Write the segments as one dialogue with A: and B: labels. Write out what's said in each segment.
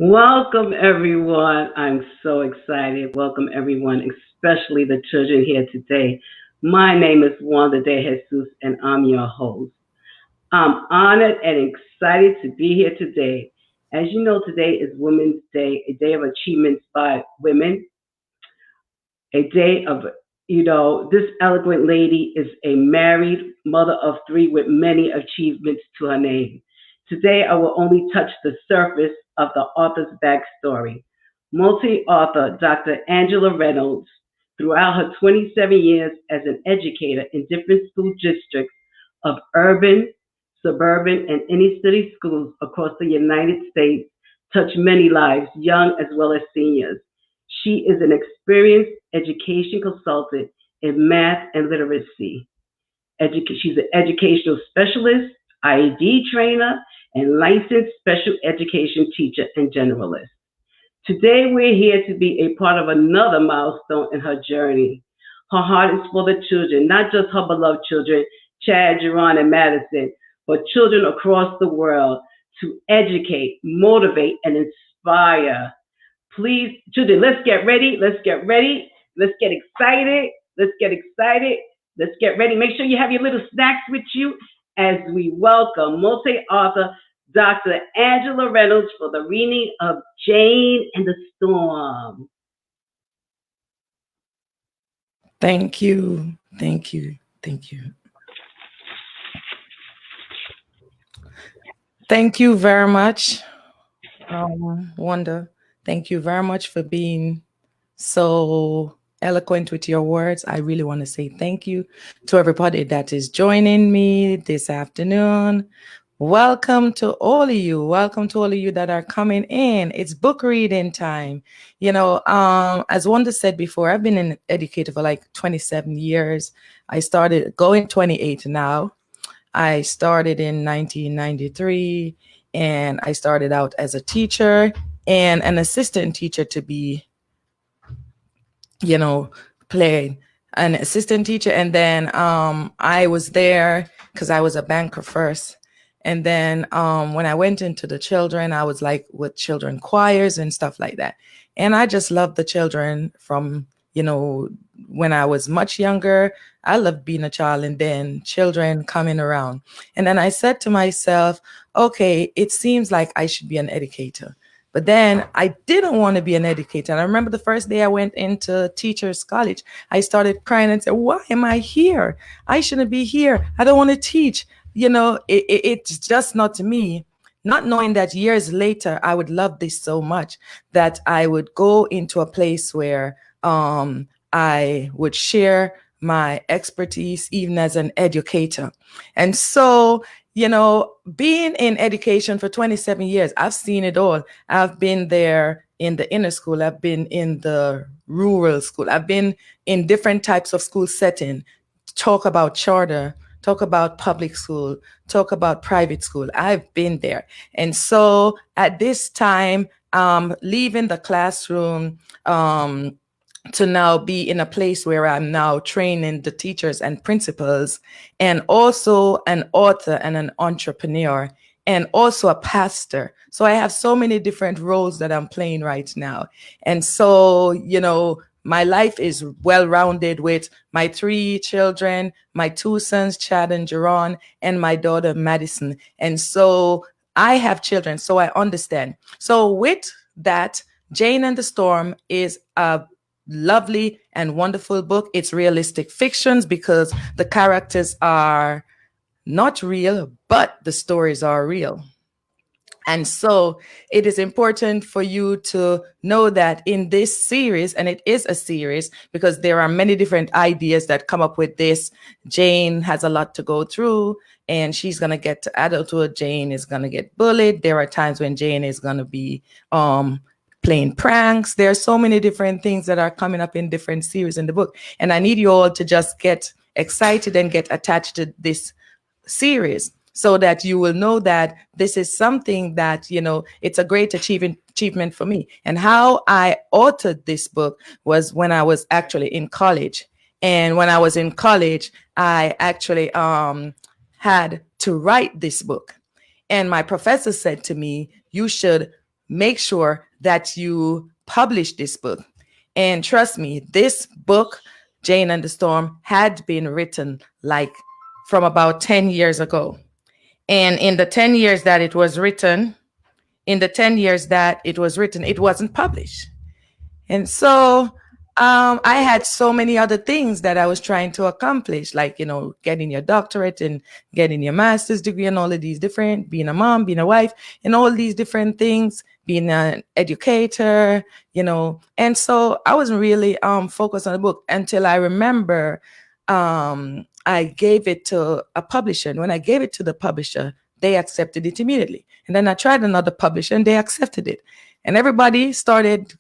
A: Welcome, everyone. I'm so excited. Welcome, everyone, especially the children here today. My name is Wanda De Jesus, and I'm your host. I'm honored and excited to be here today. As you know, today is Women's Day, a day of achievements by women, a day of, this eloquent lady is a married mother of three with many achievements to her name. Today, I will only touch the surface of the author's backstory. Multi author Dr. Angela Reynolds, throughout her 27 years as an educator in different school districts of urban, suburban, and inner city schools across the United States, touched many lives, young as well as seniors. She is an experienced education consultant in math and literacy. She's an educational specialist, IED trainer, and licensed special education teacher and generalist. Today, we're here to be a part of another milestone in her journey. Her heart is for the children, not just her beloved children, Chad, Jerron, and Madison, but children across the world to educate, motivate, and inspire. Please, children, let's get ready. Let's get ready. Let's get excited. Let's get excited. Let's get ready. Make sure you have your little snacks with you as we welcome multi-author Dr. Angela Reynolds for the reading of Jane and the Storm.
B: Thank you. Thank you. Thank you. Thank you very much, Wanda. Thank you very much for being so eloquent with your words. I really want to say thank you to everybody that is joining me this afternoon. Welcome to all of you. Welcome to all of you that are coming in. It's book reading time. As Wanda said before, I've been an educator for like 27 years. I started going 28 now. I started in 1993, and I started out as a teacher and an assistant teacher to be, playing an assistant teacher. And then I was there because I was a banker first. And then when I went into the children, I was like with children choirs and stuff like that. And I just loved the children from, when I was much younger. I loved being a child, and then children coming around. And then I said to myself, okay, it seems like I should be an educator. But then I didn't want to be an educator. And I remember the first day I went into teachers college, I started crying and said, why am I here? I shouldn't be here. I don't want to teach. It's just not me. Not knowing that years later, I would love this so much that I would go into a place where I would share my expertise even as an educator. And so, being in education for 27 years, I've seen it all. I've been there in the inner school. I've been in the rural school. I've been in different types of school setting. Talk about charter, talk about public school, talk about private school. I've been there. And so at this time, leaving the classroom, to now be in a place where I'm now training the teachers and principals, and also an author and an entrepreneur, and also a pastor. So I have so many different roles that I'm playing right now. And so, my life is well-rounded with my three children, my two sons, Chad and Jerron, and my daughter, Madison. And so I have children, so I understand. So with that, Jane and the Storm is a lovely and wonderful book. It's realistic fictions because the characters are not real, but the stories are real. And so it is important for you to know that in this series, and it is a series because there are many different ideas that come up with this. Jane has a lot to go through, and she's going to get to adulthood. Jane is going to get bullied. There are times when Jane is going to be playing pranks. There are so many different things that are coming up in different series in the book. And I need you all to just get excited and get attached to this series so that you will know that this is something that, it's a great achievement for me. And how I authored this book was when I was actually in college. And when I was in college, I actually had to write this book. And my professor said to me, you should make sure that you publish this book. And trust me, this book, Jane and the Storm, had been written like from about 10 years ago. And in the 10 years that it was written, it wasn't published. And so I had so many other things that I was trying to accomplish, like, getting your doctorate and getting your master's degree and all of these different, being a mom, being a wife, and all these different things, being an educator. And so I wasn't really focused on the book until I remember I gave it to a publisher. And when I gave it to the publisher, they accepted it immediately. And then I tried another publisher and they accepted it. And everybody started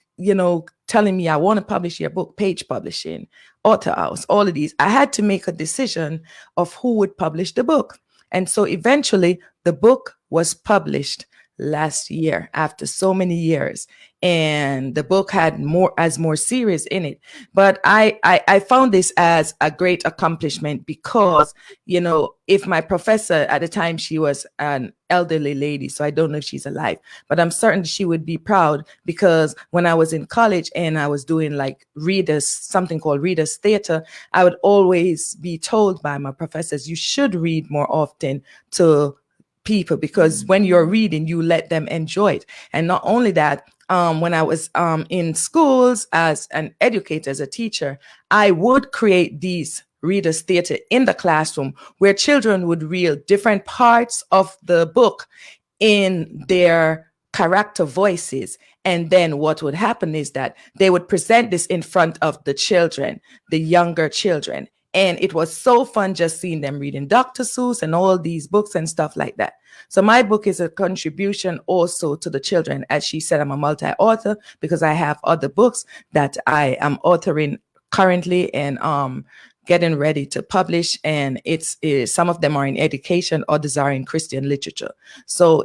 B: telling me, I want to publish your book, Page Publishing, Author House, all of these. I had to make a decision of who would publish the book. And so eventually the book was published last year after so many years. And the book had more series in it. But I found this as a great accomplishment because, if my professor at the time, she was an elderly lady, so I don't know if she's alive, but I'm certain she would be proud, because when I was in college and I was doing like something called readers theater, I would always be told by my professors, you should read more often to people, because when you're reading, you let them enjoy it. And not only that, when I was in schools as an educator, as a teacher, I would create these readers theater in the classroom where children would read different parts of the book in their character voices. And then what would happen is that they would present this in front of the children, the younger children. And it was so fun just seeing them reading Dr. Seuss and all these books and stuff like that. So my book is a contribution also to the children. As she said, I'm a multi-author because I have other books that I am authoring currently and getting ready to publish. And it's some of them are in education, others are in Christian literature. So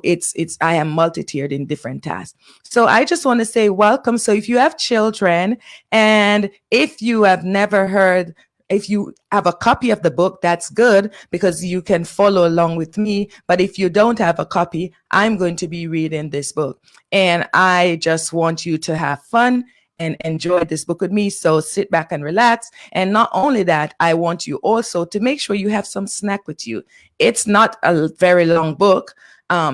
B: I am multi-tiered in different tasks. So I just want to say welcome. So if you have children and if you have never heard, if you have a copy of the book, that's good because you can follow along with me. But if you don't have a copy, I'm going to be reading this book. And I just want you to have fun and enjoy this book with me. So sit back and relax. And not only that, I want you also to make sure you have some snack with you. It's not a very long book.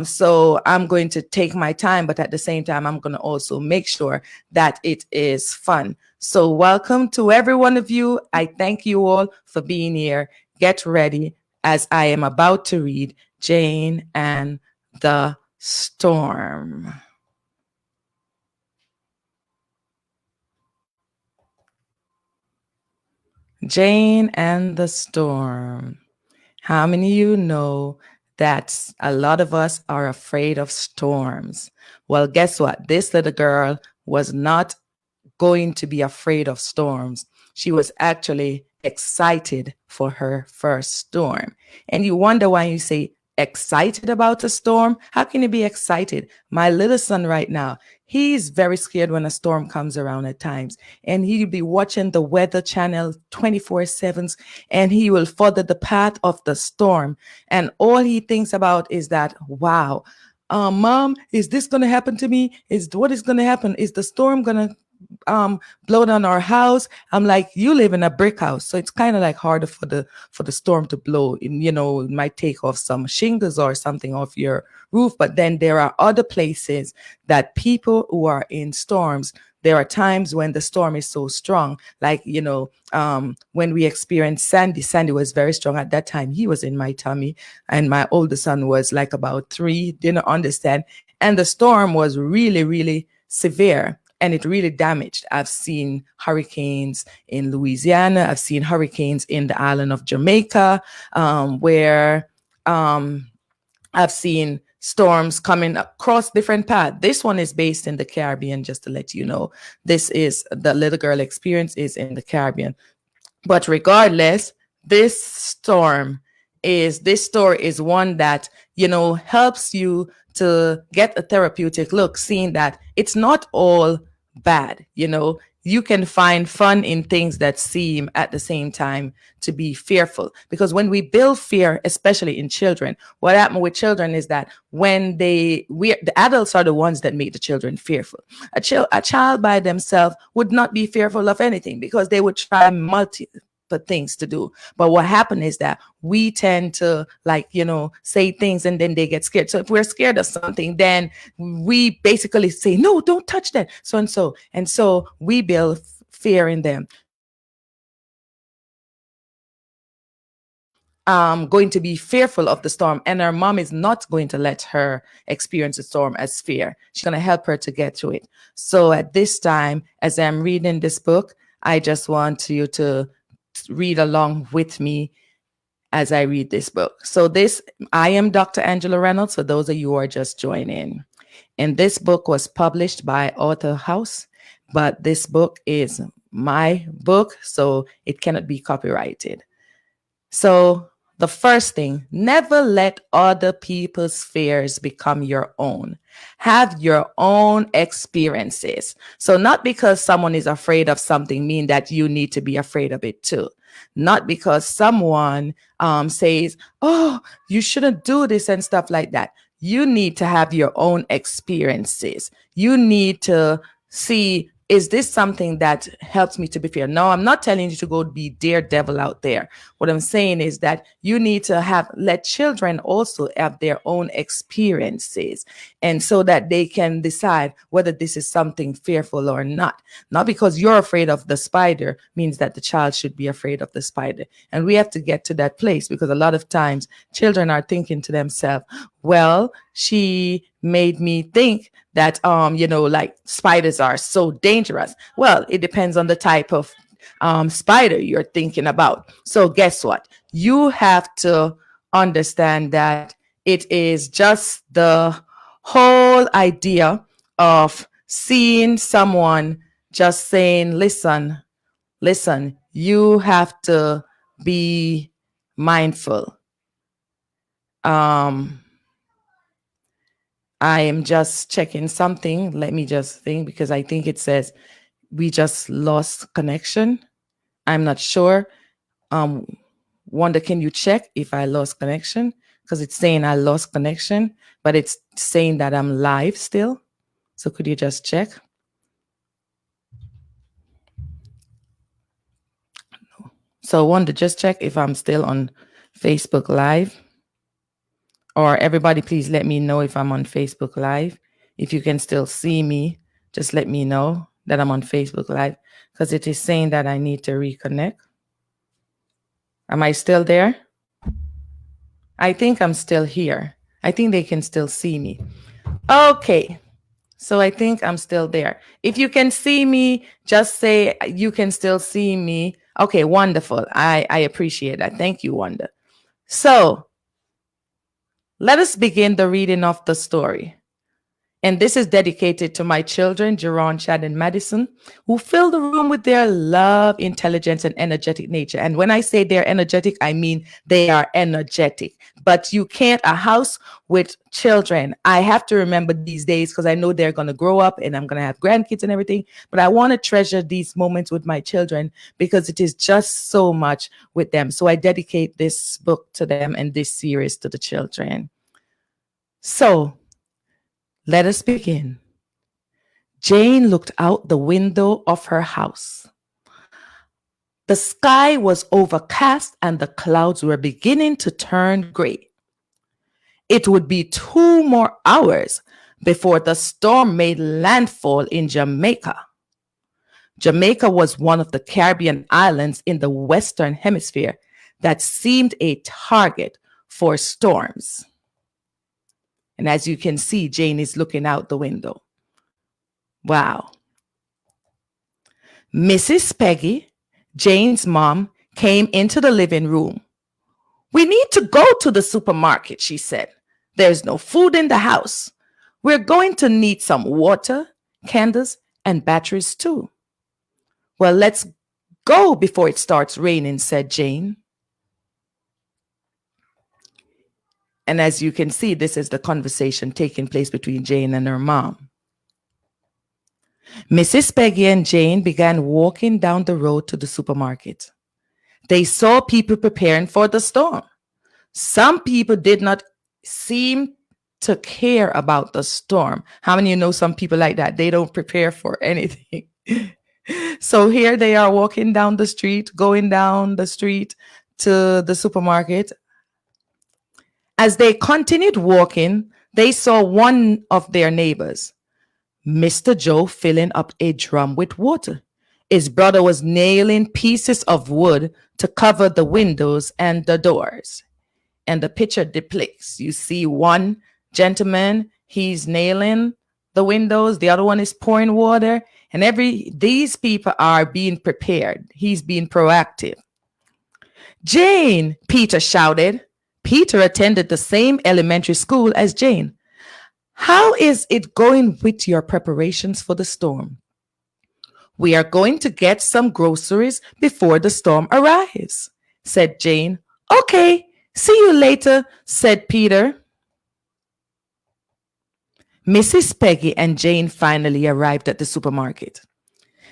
B: So I'm going to take my time, but at the same time, I'm going to also make sure that it is fun. So welcome to every one of you. I thank you all for being here. Get ready as I am about to read Jane and the Storm. Jane and the Storm. How many of you know that a lot of us are afraid of storms? Well, guess what? This little girl was not going to be afraid of storms. She was actually excited for her first storm. And you wonder why you say excited about a storm? How can you be excited? My little son right now, he's very scared when a storm comes around at times. And he'll be watching the weather channel 24/7 and he will follow the path of the storm. And all he thinks about is that, wow, Mom, is this going to happen to me? What is going to happen? Is the storm going to blow down our house? I'm like, you live in a brick house, so it's kind of like harder for the storm to blow. It might take off some shingles or something off your roof, but then there are other places that people who are in storms, there are times when the storm is so strong, like when we experienced Sandy was very strong at that time. He was in my tummy and my older son was like about 3, didn't understand, and the storm was really, really severe. And it really damaged. I've seen hurricanes in Louisiana. I've seen hurricanes in the island of Jamaica, where I've seen storms coming across different paths. This one is based in the Caribbean, just to let you know. This is the little girl experience is in the Caribbean. But regardless, this story is one that, helps you to get a therapeutic look, seeing that it's not all bad. you can find fun in things that seem at the same time to be fearful. Because when we build fear, especially in children, what happens with children is that when the adults are the ones that make the children fearful. A child by themselves would not be fearful of anything because they would try multiple things to do. But what happened is that we tend to, like, say things and then they get scared. So if we're scared of something, then we basically say, no, don't touch that. So and so. And so we build fear in them. Going to be fearful of the storm, and her mom is not going to let her experience the storm as fear. She's going to help her to get through it. So at this time, as I'm reading this book, I just want you to read along with me as I read this book. So I am Dr. Angela Reynolds, for those of you who are just joining. And this book was published by Author House, but this book is my book, so it cannot be copyrighted. So the first thing, never let other people's fears become your own. Have your own experiences. So not because someone is afraid of something mean that you need to be afraid of it too. Not because someone says, oh, you shouldn't do this and stuff like that. You need to have your own experiences. You need to see, is this something that helps me to be fair? No, I'm not telling you to go be daredevil out there. What I'm saying is that you need to let children also have their own experiences, and so that they can decide whether this is something fearful or not. Not because you're afraid of the spider means that the child should be afraid of the spider. And we have to get to that place, because a lot of times children are thinking to themselves, well, she made me think that, like spiders are so dangerous. Well, it depends on the type of spider you're thinking about. So guess what? You have to understand that it is just the whole idea of seeing someone just saying, listen, you have to be mindful. I am just checking something. Let me just think, because I think it says we just lost connection. I'm not sure. Wanda, can you check if I lost connection? Because it's saying I lost connection, but it's saying that I'm live still. So could you just check? So Wanda, just check if I'm still on Facebook Live. Or everybody, please let me know if I'm on Facebook Live. If you can still see me, just let me know that I'm on Facebook Live, because it is saying that I need to reconnect. Am I still there? I think I'm still here. I think they can still see me. Okay. So I think I'm still there. If you can see me, just say you can still see me. Okay, wonderful. I appreciate that. Thank you, Wanda. So let us begin the reading of the story. And this is dedicated to my children, Jerron, Chad, and Madison, who fill the room with their love, intelligence, and energetic nature. And when I say they're energetic, I mean they are energetic. But you can't, a house with children, I have to remember these days, because I know they're going to grow up and I'm going to have grandkids and everything. But I want to treasure these moments with my children, because it is just so much with them. So I dedicate this book to them and this series to the children. So, let us begin. Jane looked out the window of her house. The sky was overcast and the clouds were beginning to turn gray. It would be 2 more hours before the storm made landfall in Jamaica. Jamaica was one of the Caribbean islands in the Western Hemisphere that seemed a target for storms. And as you can see, Jane is looking out the window. Wow. Mrs. Peggy, Jane's mom, came into the living room. We need to go to the supermarket, she said. There's no food in the house. We're going to need some water, candles, and batteries too. Well, let's go before it starts raining, said Jane. And as you can see, this is the conversation taking place between Jane and her mom. Mrs. Peggy and Jane began walking down the road to the supermarket. They saw people preparing for the storm. Some people did not seem to care about the storm. How many of you know some people like that? They don't prepare for anything. So here they are walking down the street, going down the street to the supermarket. As they continued walking, they saw one of their neighbors, Mr. Joe, filling up a drum with water. His brother was nailing pieces of wood to cover the windows and the doors. And the picture depicts, you see one gentleman, he's nailing the windows, the other one is pouring water, and these people are being prepared. He's being proactive. Jane, Peter shouted. Peter attended the same elementary school as Jane. How is it going with your preparations for the storm? We are going to get some groceries before the storm arrives, said Jane. Okay, see you later, said Peter. Mrs. Peggy and Jane finally arrived at the supermarket.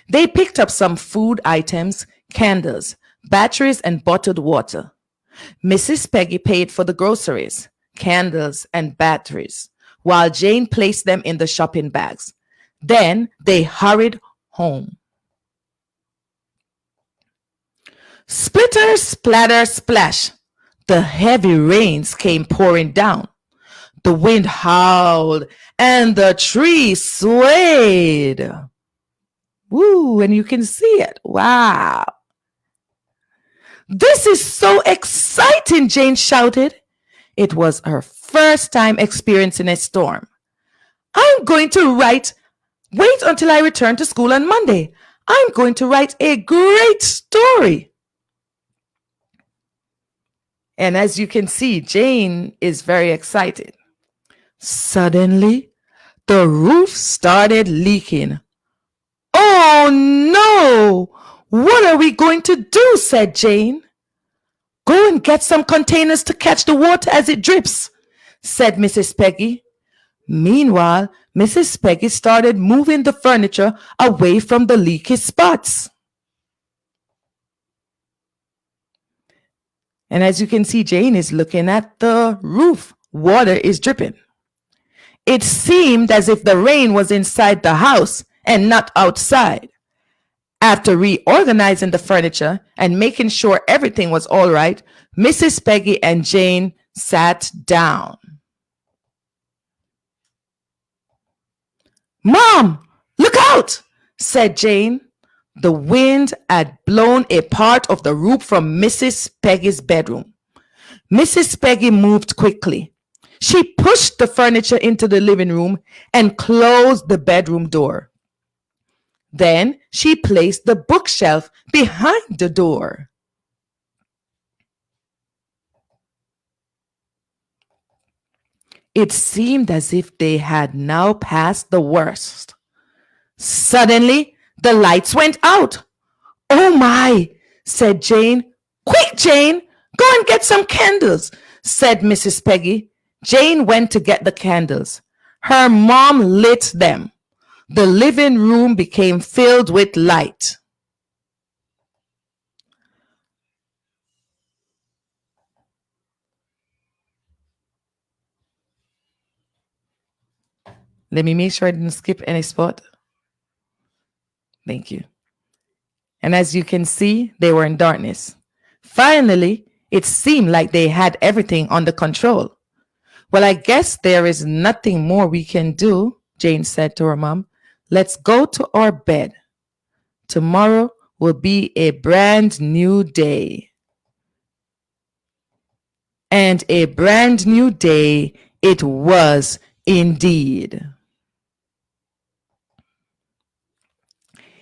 B: They picked up some food items, candles, batteries, and bottled water. Mrs. Peggy paid for the groceries, candles, and batteries, while Jane placed them in the shopping bags. Then they hurried home. Splitter, splatter, splash. The heavy rains came pouring down. The wind howled and the trees swayed. Woo, and you can see it. Wow. This is so exciting, Jane shouted. It was her first time experiencing a storm. I'm going to wait until I return to school on Monday. I'm going to write a great story. And as you can see, Jane is very excited. Suddenly, the roof started leaking. Oh no! What are we going to do? Said Jane. Go and get some containers to catch the water as it drips, said Mrs. Peggy. Meanwhile, Mrs. Peggy started moving the furniture away from the leaky spots. And as you can see, Jane is looking at the roof. Water is dripping. It seemed as if the rain was inside the house and not outside. After reorganizing the furniture and making sure everything was all right, Mrs. Peggy and Jane sat down. Mom, look out, said Jane. The wind had blown a part of the roof from Mrs. Peggy's bedroom. Mrs. Peggy moved quickly. She pushed the furniture into the living room and closed the bedroom door. Then she placed the bookshelf behind the door. It seemed as if they had now passed the worst. Suddenly, the lights went out. Oh my, said Jane. Quick, Jane, go and get some candles, said Mrs. Peggy. Jane went to get the candles. Her mom lit them. The living room became filled with light. Let me make sure I didn't skip any spot. Thank you. And as you can see, they were in darkness. Finally, it seemed like they had everything under control. Well, I guess there is nothing more we can do, Jane said to her mom. Let's go to our bed. Tomorrow will be a brand new day. And a brand new day it was indeed.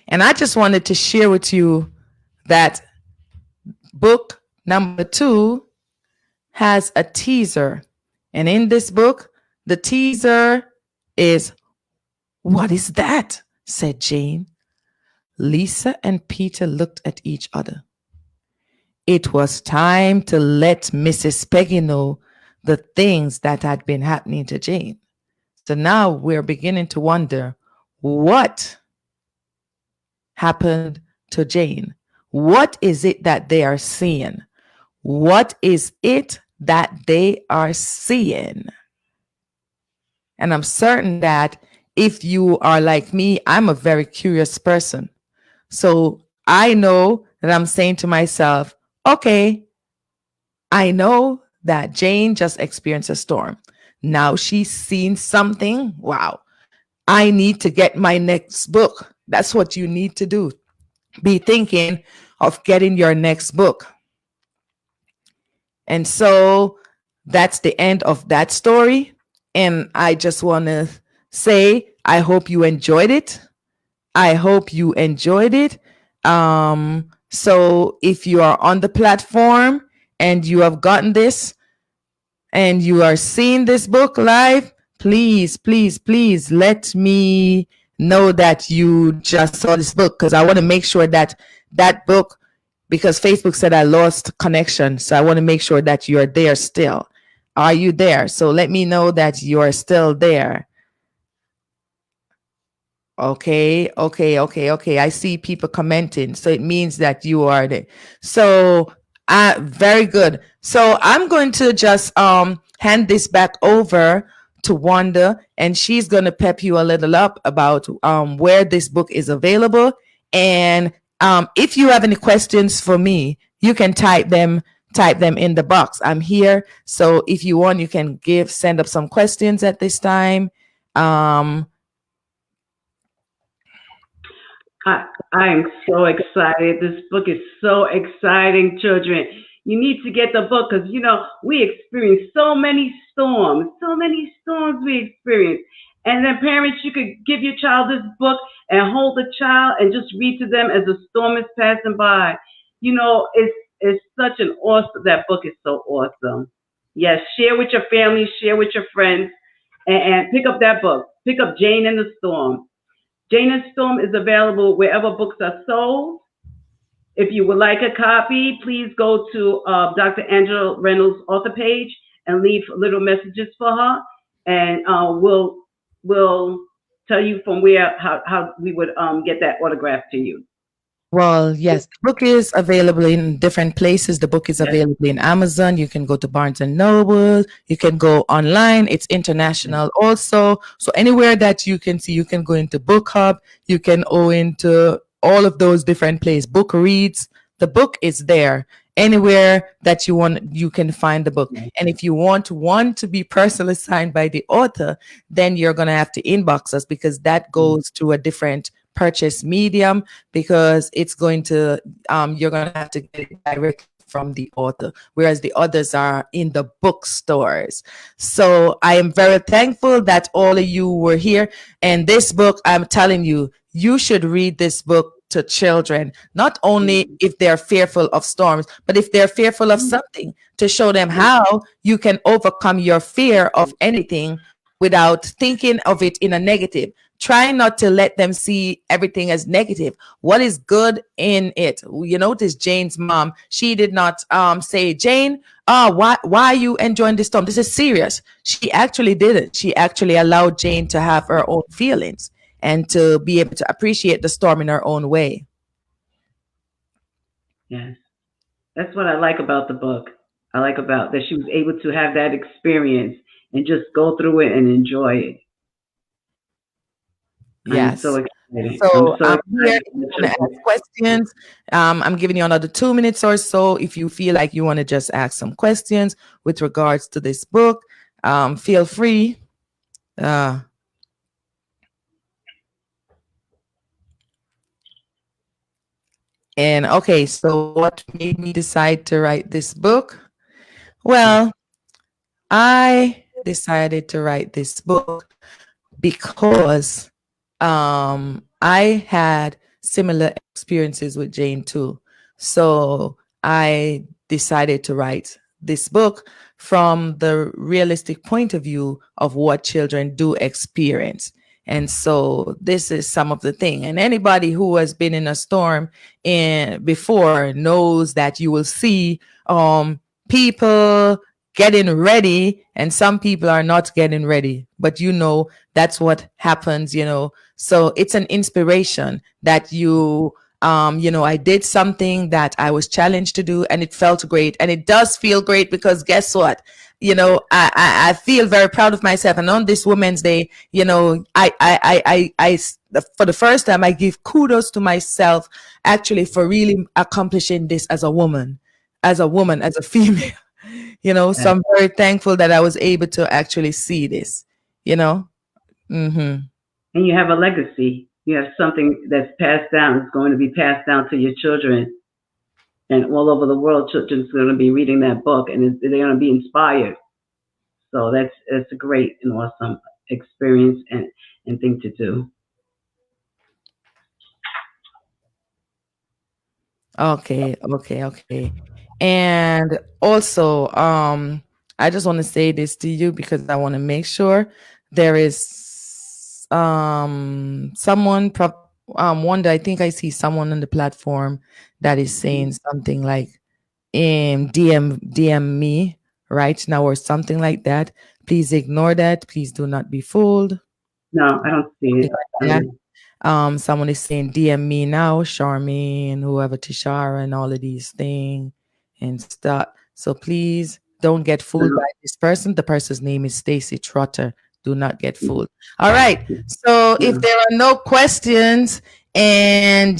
B: And I just wanted to share with you that book number 2 has a teaser. And in this book, the teaser is, "What is that?" said Jane. Lisa and Peter looked at each other. It was time to let Mrs. Peggy know the things that had been happening to Jane. So now we're beginning to wonder, what happened to Jane? What is it that they are seeing? What is it that they are seeing? And I'm certain that if you are like me, I'm a very curious person. So I know that I'm saying to myself, okay, I know that Jane just experienced a storm. Now she's seen something. Wow. I need to get my next book. That's what you need to do. Be thinking of getting your next book. And so that's the end of that story. And I just want to say, I hope you enjoyed it. I hope you enjoyed it. So if you are on the platform and you have gotten this and you are seeing this book live, please, please, please let me know that you just saw this book, because I want to make sure that that book, because Facebook said I lost connection. So I want to make sure that you're there still. Are you there? So let me know that you're still there. Okay, okay, okay, okay. I see people commenting. So it means that you are there. So very good. So I'm going to just hand this back over to Wanda, and she's going to pep you a little up about where this book is available. And if you have any questions for me, you can type them in the box. I'm here. So if you want, you can send up some questions at this time.
A: I am so excited. This book is so exciting, children. You need to get the book because, we experience so many storms we experience. And then, parents, you could give your child this book and hold the child and just read to them as the storm is passing by. It's such an awesome, that book is so awesome. Yes, share with your family, share with your friends, and pick up that book. Pick up Jane and the Storm. Jane and Storm is available wherever books are sold. If you would like a copy, please go to Dr. Angela Reynolds' author page and leave little messages for her, and we'll tell you from where how we would get that autograph to you.
B: Well, yes, the book is available in different places. The book is
A: Yes.
B: available in Amazon. You can go to Barnes and Noble. You can go online. It's international also. So anywhere that you can see, you can go into Book Hub. You can go into all of those different places. Book Reads. The book is there. Anywhere that you want, you can find the book. And if you want one to be personally signed by the author, then you're going to have to inbox us, because that goes to a different purchase medium, because it's going to you're going to have to get it directly from the author, whereas the others are in the bookstores. So I am very thankful that all of you were here. And this book, I'm telling you, you should read this book to children, not only if they're fearful of storms, but if they're fearful of something, to show them how you can overcome your fear of anything without thinking of it in a negative. Try not to let them see everything as negative. What is good in it? You notice Jane's mom, she did not say, Jane, why are you enjoying this storm? This is serious. She actually did it. She actually allowed Jane to have her own feelings and to be able to appreciate the storm in her own way.
A: Yes. That's what I like about the book. I like about that she was able to have that experience and just go through it and enjoy it. I'm so
B: Yes.
A: excited. I'm
B: So
A: so
B: I'm here
A: excited
B: if
A: for
B: you
A: the
B: want to
A: children.
B: ask questions. I'm giving you another 2 minutes or so. If you feel like you want to just ask some questions with regards to this book, feel free. Uh, and okay, so what made me decide to write this book? Well, I decided to write this book because I had similar experiences with Jane too. So I decided to write this book from the realistic point of view of what children do experience. And so this is some of the thing. And anybody who has been in a storm before knows that you will see people getting ready, and some people are not getting ready. But that's what happens. So it's an inspiration that I did something that I was challenged to do, and it felt great, and it does feel great because guess what? I feel very proud of myself. And on this Women's Day, for the first time, I give kudos to myself actually for really accomplishing this as a woman, as a female. So I'm very thankful that I was able to actually see this. You know. Mm-hmm.
A: And you have a legacy. You have something that's passed down. It's going to be passed down to your children, and all over the world, children's going to be reading that book, and they're going to be inspired. So that's a great and awesome experience and thing to do.
B: Okay. And also, I just want to say this to you because I want to make sure there is someone wonder, I think I see someone on the platform that is saying something like DM me right now or something like that. Please ignore that. Please do not be fooled.
A: No, I don't see it.
B: Yeah. Someone is saying DM me now, Charmaine, whoever, Tishara, and all of these things and stuff. So please don't get fooled by this person. The person's name is Stacy Trotter. Do not get fooled. All right. So if there are no questions and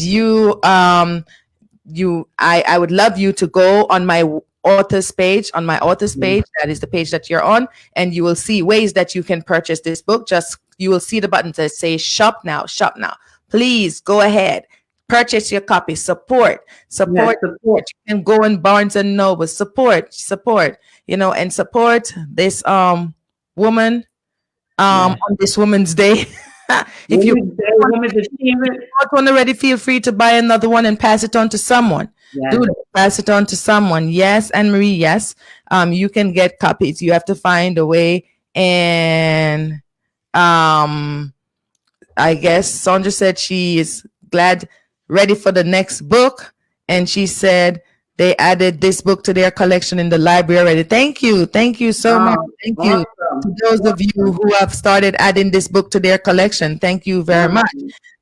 B: I would love you to go on my author's page. That is the page that you're on, and you will see ways that you can purchase this book. You will see the button that says shop now. Please go ahead, purchase your copy. Support. You can go in Barnes and Noble. Support, and support this woman on this Women's Day. If you don't already, feel free to buy another one and pass it on to someone. Do it. Pass it on to someone. Yes, Anne Marie. Yes, you can get copies. You have to find a way. And I guess Sandra said she is ready for the next book, and she said they added this book to their collection in the library already. Thank you so much. Thank you to those of you who have started adding this book to their collection. Thank you very much.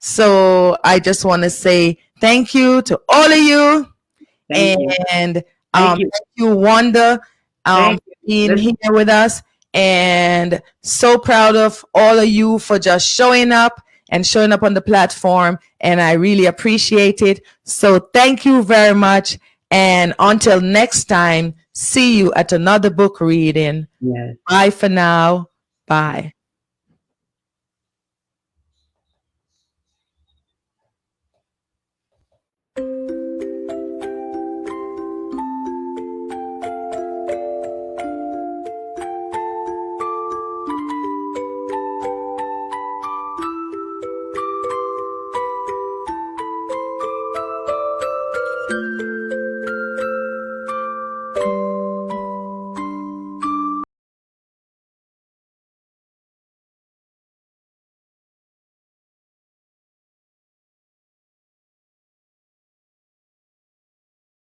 B: So I just want to say thank you to all of you. And thank you, Wanda, being here with us. And so proud of all of you for just showing up on the platform. And I really appreciate it. So thank you very much. And until next time, see you at another book reading. Bye for now. Bye.